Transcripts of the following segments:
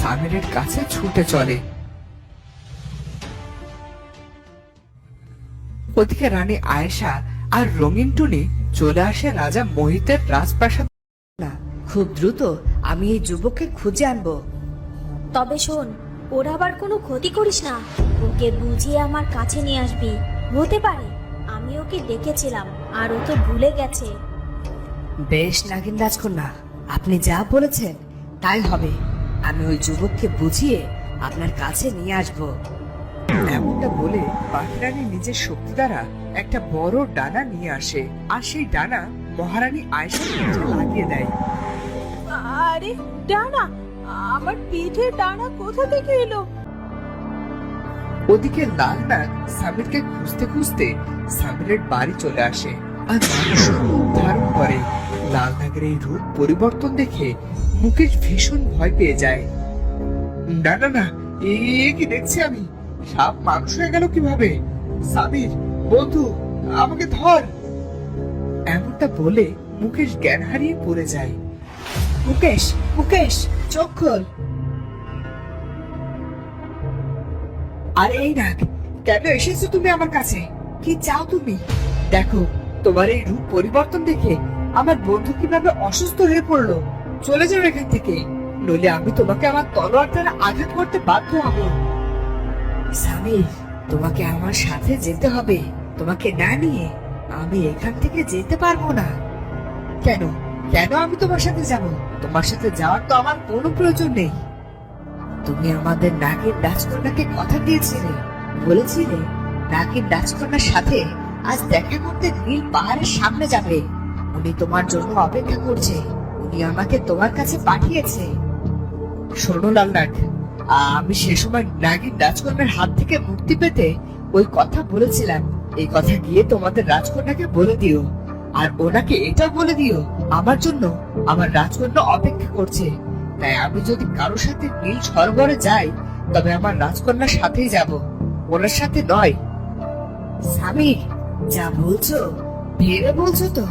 সামিরের কাছে ছুটে চলে। ওদিকে রানী আয়েশা আর রঙিন টুনি চলে আসে রাজা মোহিতের রাজপ্রাসাদ। না, খুব দ্রুত আমি এই যুবককে খুঁজে আনবো। তবে শোন, ওর আবার কোনো ক্ষতি করিস না। ওকে বুঝিয়ে আমার কাছে নিয়ে আসবি। হতে পারে আমি ওকে ডেকেছিলাম আর ও তো ভুলে গেছে। বেশ নাগিন রাজকন্যা, আপনি যা বলেছেন তাই হবে। আমি ওই যুবককে বুঝিয়ে আপনার কাছে নিয়ে আসবো। এমনটা বলে পাখিরানী নিজের শক্তি দ্বারা একটা বড় ডানা নিয়ে আসে, আর সেই ডানা মহারানী আয়েশার পিঠে লাগিয়ে দেয়। আরে ডানা, আমার পিঠে ডানা কোথা থেকে এলো? ওদিকে লাল নাগ সামিরকে খুঁজতে খুঁজতে সামিরের বাড়ি চলে আসে আর মানুষের রূপ ধারণ করে। লাল নাগের এই রূপ পরিবর্তন দেখে মুকেশ ভীষণ ভয় পেয়ে যায়। না না না, এ কি দেখছি আমি? সাপ মানুষ হয়ে গেল কিভাবে? সামির বন্ধু, আমাকে ধর। এমনটা বলে মুকেশ জ্ঞান হারিয়ে পড়ে যায়। মুকেশ, মুকেশ, চোখ খোল। আর এই নাগ, কেন এসেছো তুমি আমার কাছে? কি চাও তুমি? দেখো, তোমার এই রূপ পরিবর্তন দেখে আমার বন্ধু কিভাবে অসুস্থ হয়ে পড়লো। চলে যাও এখান থেকে, নইলে আমি তোমাকে আমার তলোয়ার দ্বারা আঘাত করতে বাধ্য হব। সামির, তোমাকে আমার সাথে যেতে হবে। তোমাকে না নিয়ে আমি এখান থেকে যেতে পারবো না। কেন কেন আমি তোমার সাথে যাব? তোমার সাথে যাওয়ার তো আমার কোনো প্রয়োজন নেই। তুমি আমাদের নাগের রাজকন্যাকে কথা দিয়েছিলে, বলেছিলে নাগের রাজকন্যার সাথে আজ দেখা করতে নীল পাহাড়ের সামনে যাবে। উনি তোমার জন্য অপেক্ষা করছে। উনি আমাকে তোমার কাছে পাঠিয়েছে। শোনো লাল নাগ, আমি সে সময় নাগিন রাজকন্যার হাত থেকে মুক্তি পেতে ওই কথা বলেছিলাম। এই কথা গিয়ে তোমাদের রাজকন্যাকে বলে দিও, আর ওনাকে এটাও বলে দিও আমার জন্য আমার রাজকন্যা অপেক্ষা করছে। তাই আমি যদি কারোর সাথে নীল সরোবরে যাই, তবে আমার রাজকন্যার সাথেই যাব, ওনার সাথে নয়। সামির, যা বলছো ভেবে বলছো তো?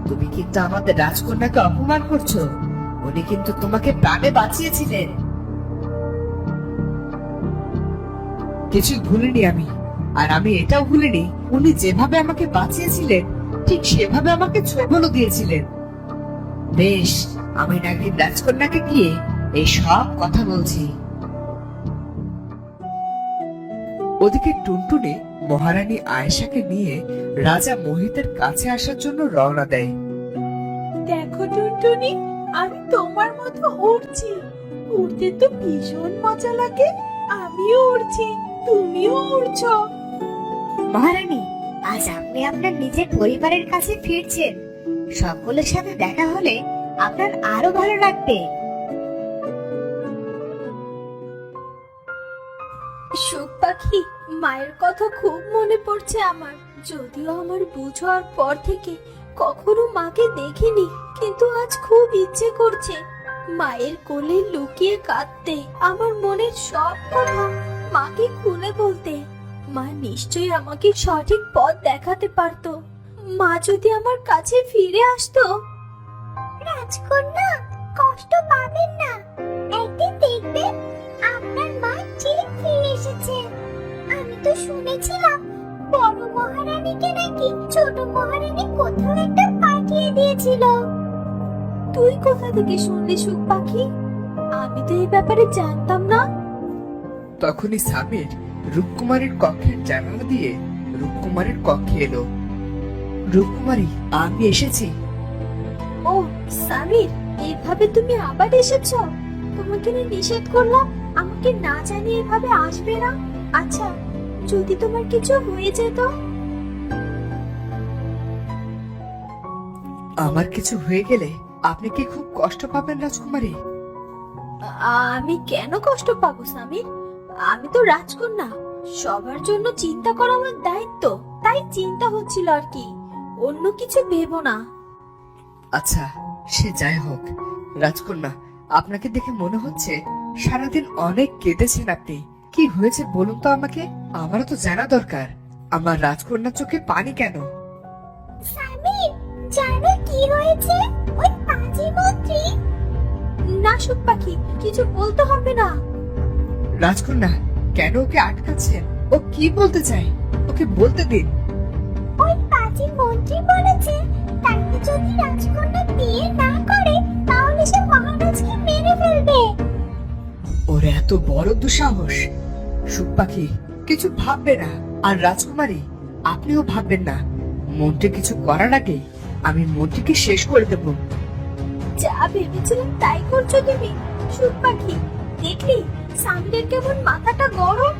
তুমি কিন্তু আমাদের রাজকন্যাকে অপমান করছো। উনি কিন্তু তোমাকে প্রাণে বাঁচিয়েছিলেন। কিছুই ভুলিনি আমি, আর আমি এটাও ভুলিনি উনি যেভাবে আমাকে বাঁচিয়েছিলেন ঠিক সেভাবে আমাকে ছোবলও দিয়েছিলেন। বেশ, আমি নাগিন রাজকন্যাকে গিয়ে এই সব কথা বলছি। ওদিকে টুনটুনি মহারানী আয়েশাকে নিয়ে রাজা মোহিতের কাছে আসার জন্য রওনা দেয়। দেখো টুনটুনি, আমি তোমার মতো উড়ছি। উড়তে তো ভীষণ মজা লাগে। আমিও উড়ছি, তুমিও উড়ছো। মহারানী, আজ আপনি আপনার নিজের পরিবারের কাছে ফিরছেন। সকলের সাথে দেখা হলে আপনার আরো ভালো লাগবে। সুখ পাখি, মায়ের কথা খুব মনে পড়ছে আমার। যদিও আমার বুঝ হওয়ার পর থেকে কখনো মাকে দেখিনি, কিন্তু আজ খুব ইচ্ছে করছে মায়ের কোলে লুকিয়ে কাঁদতে, আমার মনের সব কথা মাকে খুলে বলতে। মা নিশ্চয়ই আমাকে সঠিক পথ দেখাতে পারতো। মা যদি আমার কাছে ফিরে আসতো। রাজকন্যা, কষ্ট পাবেন না। একদিন দেখবেন আপনার মা ঠিক ফিরে এসেছে। আমি তো শুনেছিলাম বড় মহারানীকে নাকি ছোট মহারানী কোথাও একটা পাঠিয়ে দিয়েছিল। তুই কোথা থেকে শুনলি সুখ পাখি? আমি তো এই ব্যাপারে জানতাম না। তখনই সামির রূপকুমারীর কক্ষের জানালা দিয়ে রূপকুমারীর কক্ষে এলো। রূপকুমারী, আমি এসেছি। ও সামির, এভাবে তুমি আবার এসেছো? তোমাকে না নিষেধ করলাম আমাকে না জানিয়ে এভাবে আসবে না। আচ্ছা, যদি তোমার কিছু হয়ে যেত? আমার কিছু হয়ে গেলে আপনি কি খুব কষ্ট পাবেন রাজকুমারী? আমি কেন কষ্ট পাবো সামির? আমি তো রাজকন্যা, সবার জন্য চিন্তা করা আমার দায়িত্ব। তাই চিন্তা হচ্ছিল আর কি, অন্য কিছু ভেবো না। আচ্ছা, সে যাই হোক রাজকন্যা, আপনাকে দেখে মনে হচ্ছে সারাদিন অনেক কেঁদেছেন আপনি। কি হয়েছে বলুন তো আমাকে, আমারও তো জানা দরকার। আমার রাজকন্যার চোখে পানি কেন? সামির, জানো কি হয়েছে? ওই পাজি মন্ত্রী না সুখ পাখি, কিছু বলতে হবে না। রাজকন্যা, কেন ওকে আটকাচ্ছেন? ও কি বলতে চায়? ওকে বলতে দিন। ওই পাজি মন্ত্রী বলেছে তাকে যদি রাজকন্যা বিয়ে না করে তাহলে সে মহারাজকে মেরে ফেলবে। ওর এত বড় দুঃসাহস! সুখ পাখি কিছু ভাববে না, আর রাজকুমারী আপনিও ভাববেন না। মন্ত্রী কিছু করার আগে আমি মন্ত্রীকে শেষ করে দেব। যা ভেবেছিলাম তাই করছো তুমি সুখ পাখি। দেখলি সামিরের কেমন মাথাটা গরম?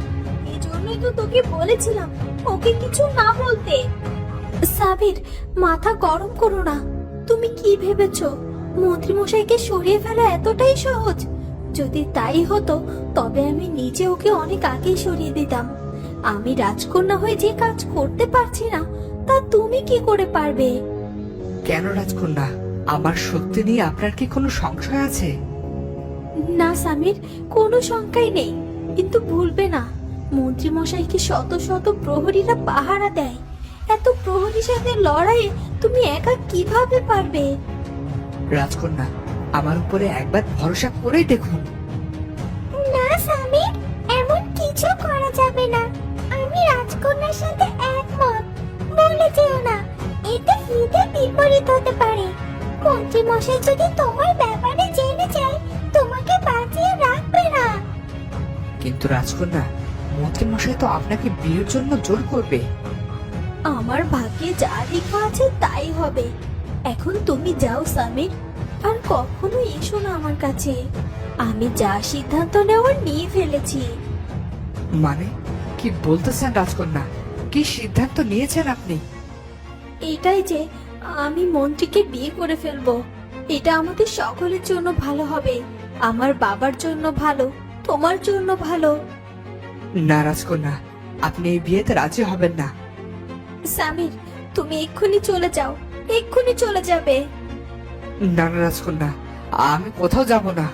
এই জন্যই তো তোকে বলেছিলাম ওকে কিছু না বলতে। সাবির, মাথা গরম করো না। তুমি কি ভেবেছো মন্ত্রী মশাইকে সরিয়ে ফেলা এতটাই সহজ? যদি তাই হতো তবে আমি নিজে ওকে অনেক আগেই সরিয়ে দিতাম। আমি রাজকন্যা হয়ে যে কাজ করতে পারছি না তা তুমি কি করে পারবে? কেন রাজকন্যা, আমার শক্তি নিয়ে আপনার কি কোনো সংশয় আছে? না সামির, কোনো শঙ্কাই নেই। কিন্তু ভুলবে না, মন্ত্রী মশাইকে শত শত প্রহরীরা পাহারা দেয়। এত প্রহরীর সাথে লড়াইয়ে তুমি একা কিভাবে পারবে? রাজকন্যা, আমার উপরে একবার ভরসা করেই দেখুন। না সামির, এমন কিছু করা যাবে না। আমি রাজকন্যার সাথে একমত। বলে যেও না, এতে হিতে বিপরীত হতে পারে। মন্ত্রী মশাই যদি তোমার ব্যাপারে জেনে যায় তোমাকে বাঁচিয়ে রাখবে না। কিন্তু রাজকন্যা, মন্ত্রী মশাই তো আপনাকে বিয়ের জন্য জোর করবে। আমার ভাগ্যে যা লেখা আছে তাই হবে। এখন তুমি যাও সামির, আর কখনো এসো না আমার কাছে। আমি যা সিদ্ধান্ত নেওয়ার নিয়ে ফেলেছি। মানে কি বলতেছেন রাজকন্যা? কি সিদ্ধান্ত নিয়েছেন আপনি? এটাই যে আমি মন্ত্রীকে বিয়ে করে ফেলবো। এটা আমাদের সকলের জন্য ভালো হবে। আমার বাবার জন্য ভালো, তোমার জন্য ভালো। না রাজকন্যা, আপনি এই বিয়েতে রাজি হবেন না। সামির, তুমি এক্ষুনি চলে যাও, এক্ষুনি চলে যাবে। না না রাজকন্যা, আমি কোথাও যাব না।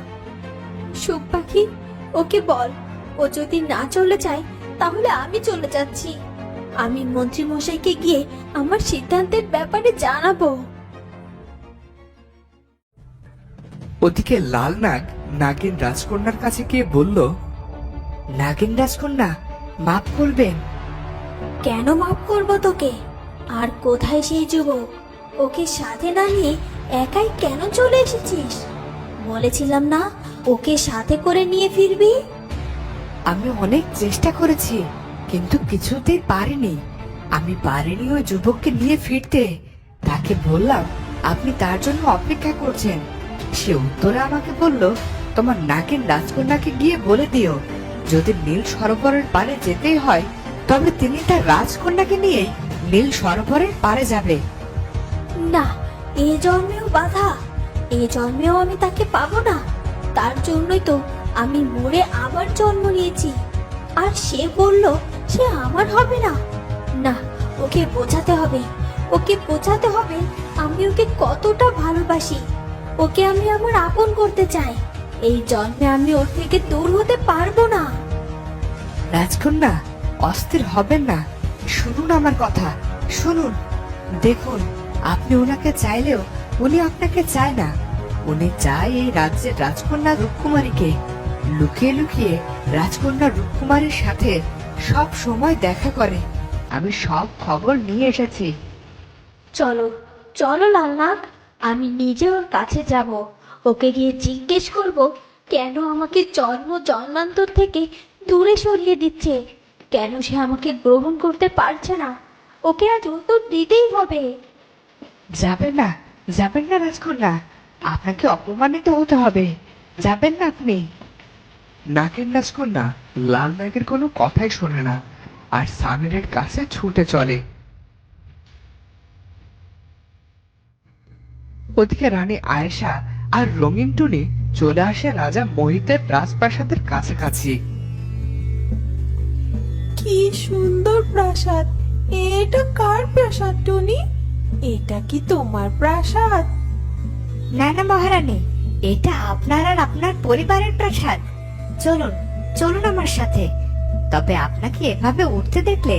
সুখ পাখি, ওকে বল ও যদি না চলে যায় তাহলে আমি চলে যাচ্ছি। আমি মন্ত্রী মশাইকে গিয়ে আমার সিদ্ধান্তের ব্যাপারে জানাবো। ওদিকে লাল নাগ নাগিন রাজকন্যার কাছে গিয়ে বলল, নাগিন রাজকন্যা, মাফ করবেন। কেন মাফ করবো তোকে? আর কোথায় সেই যুবক? ওকে সাথে না নিয়ে একাই কেন চলে এসেছিস? বলেছিলাম না ওকে সাথে করে নিয়ে ফিরবি। আমি অনেক চেষ্টা করেছি, কিন্তু কিছুতেই পারিনি। আমি পারিনি ওই যুবককে নিয়ে ফিরতে। তাকে বললাম আপনি তার জন্য অপেক্ষা করছেন। সে উত্তরে আমাকে বলল, তোমার নাগিন রাজকন্যাকে গিয়ে বলে দিও যদি নীল সরোবরের পারে যেতেই হয় তবে তিনি তার রাজকন্যাকে নিয়ে নীল সরোবরের পারে যাবে। না, এ জন্মেও বাধা। এ জন্মেও আমি তাকে পাবো না। তার জন্যই তো আমি মরে আবার জন্ম নিয়েছি। আর সে বলল সে আমার হবে না। না, ওকে বোঝাতে হবে, ওকে বোঝাতে হবে আমি ওকে কতটা ভালোবাসি। ওকে আমি আমার আপন করতে চাই। এই জন্মে আমি ওর থেকে দূর হতে পারবো না। রাজকন্যা, অস্থির হবেন না, শুনুন আমার কথা, শুনুন। দেখুন, আপনি ওনাকে চাইলেও উনি আপনাকে চায় না। উনি চায় এই রাজ্যের রাজকন্যা রূপকুমারীকে। লুকিয়ে লুকিয়ে রাজকন্যা রূপকুমারীর সাথে সব সময় দেখা করে। আমি সব খবর নিয়ে এসেছি। চলো চলো লালনাগ, আমি নিজে ওর কাছে যাব। ওকে গিয়ে জিজ্ঞেস করব কেন আমাকে জন্ম জন্মান্তর থেকে দূরে সরিয়ে দিচ্ছে, কেন সে আমাকে গ্রহণ করতে পারছে না। ওকে আজ উত্তর দিতেই হবে। যাবেন না, যাবেন না রাজকন্যা, আপনাকে অপমানিত হতে হবে। যাবেন না আপনি। নাগের রাজকন্যা লাল নাগের কোনো কথাই শোনে না, আর সামিরের কাছে ছুটে চলে। ওদিকে রানী আয়েশা আর রঙিন টুনি চলে আসে রাজা মোহিতের রাজপ্রাসাদের কাছাকাছি। কি সুন্দর প্রাসাদ! এটা কার প্রাসাদ টুনি? এটা কি তোমার প্রাসাদ? না না মহারানী, এটা আপনার আর আপনার পরিবারের প্রাসাদ। চলুন চলুন আমার সাথে। তবে আপনাকে এভাবে উঠতে দেখলে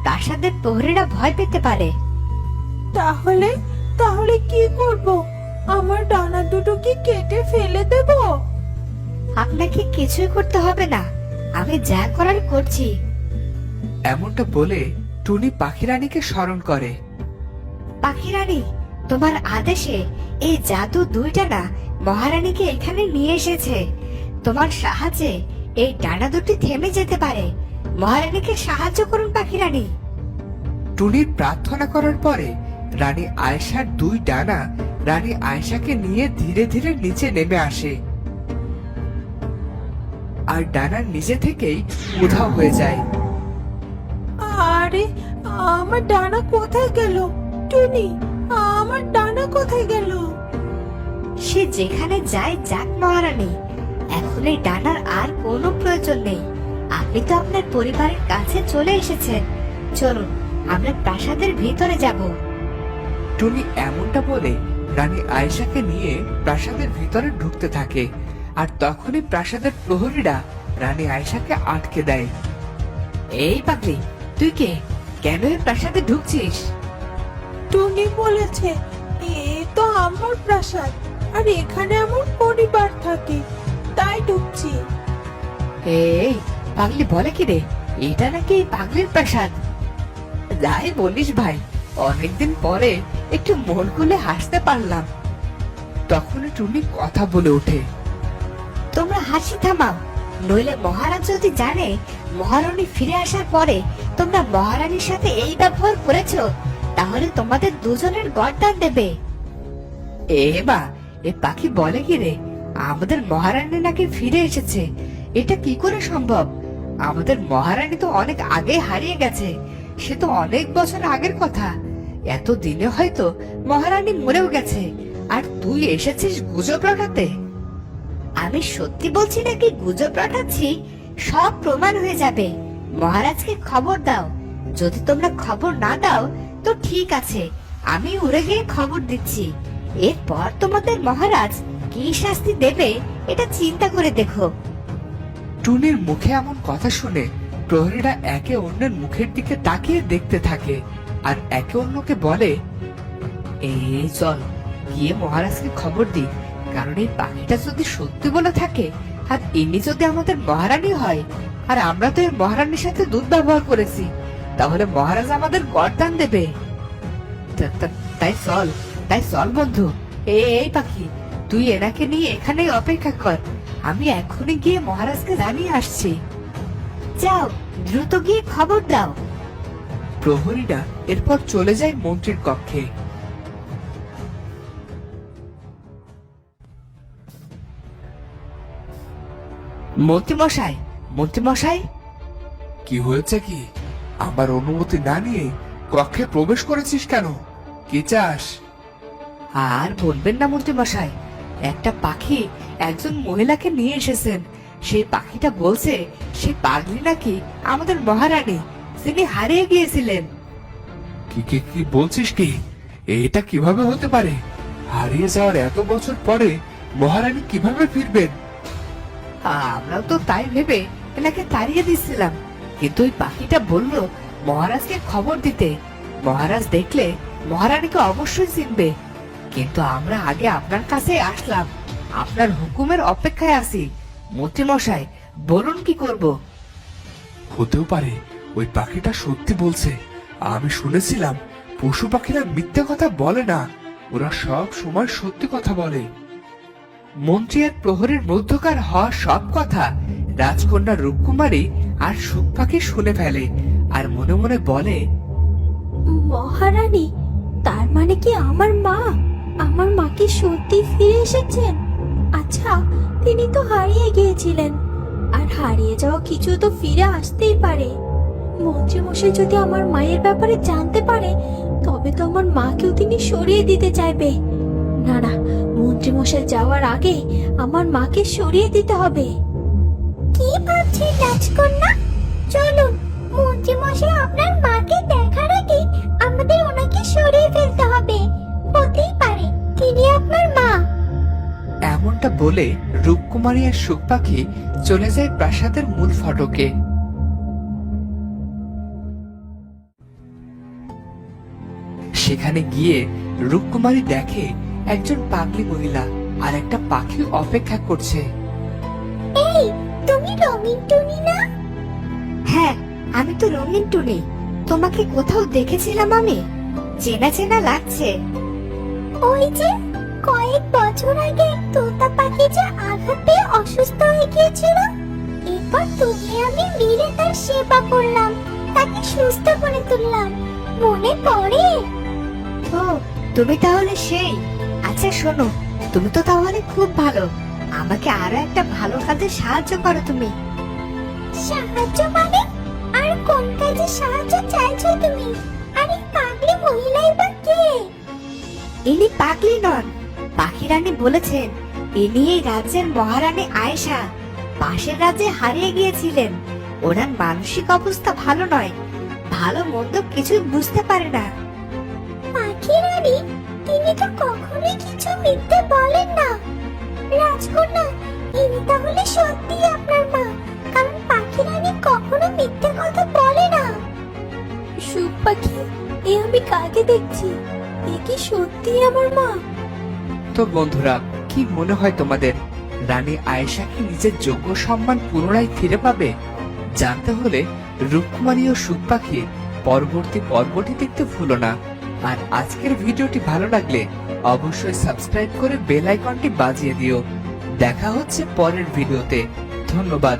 প্রাসাদের প্রহরীরা ভয় পেতে পারে। তাহলে তাহলে কি করব? আমার ডানা দুটো কি কেটে ফেলে দেব? আপনাকে কিছুই করতে হবে না, আমি যা করার করছি। এমনটা বলে টুনি পাখি রানীকে স্মরণ করে। পাখি রানী, তোমার আদেশে এই জাদু দুইটা না মহারানীকে এখানে নিয়ে এসেছে। তোমার সাহায্যে এই ডানা দুটি থেমে যেতে পারে। মহারানীকে সাহায্য করুন পাখি রানী। টুনির প্রার্থনা করার পরে রানী আয়েশার দুই ডানা রানী আয়েশাকে নিয়ে ধীরে ধীরে নিচে নেমে আসে, আর ডানার নিচে থেকেই উধাও হয়ে যায়। আরে, আমার ডানা কোথায় গেল? টুনি, আমার ডানা কোথায় গেল? সে যেখানে যায় যাক মহারানী, এখন এই ডানার আর কোনো প্রয়োজন নেই। আপনি তো আপনার পরিবারের কাছে চলে এসেছেন। চলুন আমরা প্রাসাদের ভিতরে যাব। টুনি এমনটা বলে রানী আয়েশাকে নিয়ে প্রাসাদের ভিতরে ঢুকতে থাকে, আর তখনই প্রাসাদের প্রহরীরা রানী আয়েশাকে আটকে দেয়। এই পাগলি, তুই কে? কেন এই প্রাসাদে ঢুকছিস? টুনি বলেছে এ তো আমার প্রাসাদ, আর এখানে আমার পরিবার থাকে, তাই ঢুকছি। এই পাগলি বলে কি রে, এটা নাকি এই পাগলির প্রাসাদ? যাই বলিস ভাই, অনেকদিন পরে একটু মন খুলে হাসতে পারলাম। তখনই টুনি কথা বলে ওঠে। তোমরা হাসি থামাও, নইলে মহারাজ যদি জানে মহারানী ফিরে আসার পরে তোমরা মহারানীর সাথে এই ব্যবহার করেছো, তাহলে তোমাদের দুজনের গর্দান দেবে। এ বা, এ পাখি বলে কি রে, আমাদের মহারানী নাকি ফিরে এসেছে? এটা কি করে সম্ভব? আমাদের মহারানী তো অনেক আগে হারিয়ে গেছে, সে তো অনেক বছর আগের কথা। এত দিনে হয়তো মহারানী মরেও গেছে, আর তুই এসেছিস গুজব রটাতে। আমি সত্যি বলছি নাকি গুজব রটাচ্ছি সব প্রমাণ হয়ে যাবে। মহারাজকে খবর দাও। যদি তোমরা খবর না দাও তো ঠিক আছে, আমি উড়ে গিয়ে খবর দিচ্ছি। এরপর তোমাদের মহারাজ কি শাস্তি দেবে এটা চিন্তা করে দেখো। টুনির মুখে এমন কথা শুনে প্রহরীরা একে অন্যের মুখের দিকে তাকিয়ে দেখতে থাকে, আর একে অন্যকে বলে, এই চল গিয়ে মহারাজকে খবর দিই, কারণ এই পাখিটা যদি সত্যি বলে থাকে আর ইনি যদি আমাদের মহারানী হয়, আর আমরা তো এই মহারানীর সাথে দুর্ব্যবহার করেছি, তাহলে মহারাজ আমাদের গর্দান দেবে। তাই চল বন্ধু। এই পাখি, তুই এনাকে নিয়ে এখানেই অপেক্ষা কর, আমি এখনই গিয়ে মহারাজকে জানিয়ে আসছি। যাও, দ্রুত গিয়ে খবর দাও। প্রহরীরা এরপর চলে যায় মন্ত্রীর কক্ষে। মন্ত্রীমশাই, মন্ত্রীমশাই, কি হয়েছে? কি আমার অনুমতি না নিয়ে কক্ষে প্রবেশ করেছিস কেন? কি চাস? আর বলবেন না মন্ত্রীমশাই, একটা পাখি একজন মহিলাকে নিয়ে এসেছেন। সেই পাখিটা বলছে সেই পাগলি নাকি আমাদের মহারানী, তিনি হারিয়ে গিয়েছিলেন। কি কি কি বলছিস? কি এটা কিভাবে হতে পারে? হারিয়ে যাওয়ার এত বছর পরে মহারানী কিভাবে ফিরবেন? আমরাও তো তাই ভেবে এনাকে তাড়িয়ে দিচ্ছিলাম, কিন্তু ওই পাখিটা বলল মহারাজকে খবর দিতে। মহারাজ দেখলে মহারানীকে অবশ্যই চিনবে। কিন্তু আমরা আগে আপনার কাছে আসলাম, আপনার হুকুমের অপেক্ষায় আছি। মন্ত্রীমশাই, বলুন কি করব? হতেও পারে ওই পাখিটা সত্যি বলছে। আমি শুনেছিলাম পশু পাখিরা মিথ্যে কথা বলে না, ওরা সব সময় সত্যি কথা বলে। মন্ত্রী আর প্রহরীর মধ্যকার হওয়া সব কথা রাজকন্যা রূপকুমারী আর সুখ পাখি শুনে ফেলে, আর মনে মনে বলে, মহারানী, তার মানে কি আমার মা কি সত্যি ফিরে এসেছেন? আচ্ছা, তিনি তো হারিয়ে গিয়েছিলেন, আর হারিয়ে যাওয়া কিছু তো ফিরে আসতেই পারে। মন্ত্রীমশাই যদি আমার মায়ের ব্যাপারে জানতে পারে, তবে তো আমার মাকেও তিনি সরিয়ে দিতে চাইবে। না না, মন্ত্রীমশাই যাওয়ার আগে আমার মাকে সরিয়ে দিতে হবে। কি ভাবছেন রাজকন্যা? চলুন, মন্ত্রী মশাই আপনার মাকে দেখার আগে আমাদের ওনাকে সরিয়ে ফেলতে হবে। হতেই পারে তিনি আপনার মা। এমনটা বলে রূপকুমারী আর সুখ পাখি চলে যায় প্রাসাদের মূল ফটকে। সেখানে গিয়ে রূপকুমারী দেখে একজন পাগলি মহিলা আর একটা পাখি অপেক্ষা করছে। এই তুমি রঙিন টুনি না? হ্যাঁ, আমি তো রঙিন টুনি। তোমাকে কোথাও দেখেছিলাম আমি, চেনা চেনা লাগছে। ওই যে কয়েক বছর আগে তোতা পাখি যে আঘাত পেয়ে অসুস্থ হয়ে গিয়েছিল, এরপর তুমি আমি মিলে তার সেবা করলাম, তাকে সুস্থ করে তুললাম, মনে পড়ে? ও, তুমি তাহলে সেই। আচ্ছা শোনো, তুমি তো তাহলে খুব ভালো। আমাকে আরো একটা ভালো কাজে সাহায্য করো তুমি। সাহায্য মানে? আর কোন কাজে সাহায্য চাইছো তুমি? আর এই পাগলি মহিলাই বা কে? ইনি পাগলি নন, পাখি রানী বলেছেন ইনি এই রাজ্যের মহারানী আয়েশা। পাশের রাজ্যে হারিয়ে গিয়েছিলেন। ওনার মানসিক অবস্থা ভালো নয়, ভালো মন্দ কিছুই বুঝতে পারে না। পাখি রানী, তিনি তো কখনোই কিছু মিথ্যে বলেন না। রাজকন্যা, ইনি তাহলে সত্যি আপনার মা, কারণ পাখি রানী কখনো মিথ্যে কথা বলে না। সুখ পাখি, এ আমি কাকে দেখছি? এ কি সত্যি আমার মা? তো বন্ধুরা, কি মনে হয় তোমাদের, রানী আয়েশা কি নিজের যোগ্য সম্মান পুনরায় ফিরে পাবে? জানতে হলে রূপকুমারী ও সুখ পাখি পরবর্তী পর্বটি দেখতে ভুলো না। আর আজকের ভিডিওটি ভালো লাগলে অবশ্যই সাবস্ক্রাইব করে বেল আইকনটি বাজিয়ে দিও। দেখা হচ্ছে পরের ভিডিওতে। ধন্যবাদ।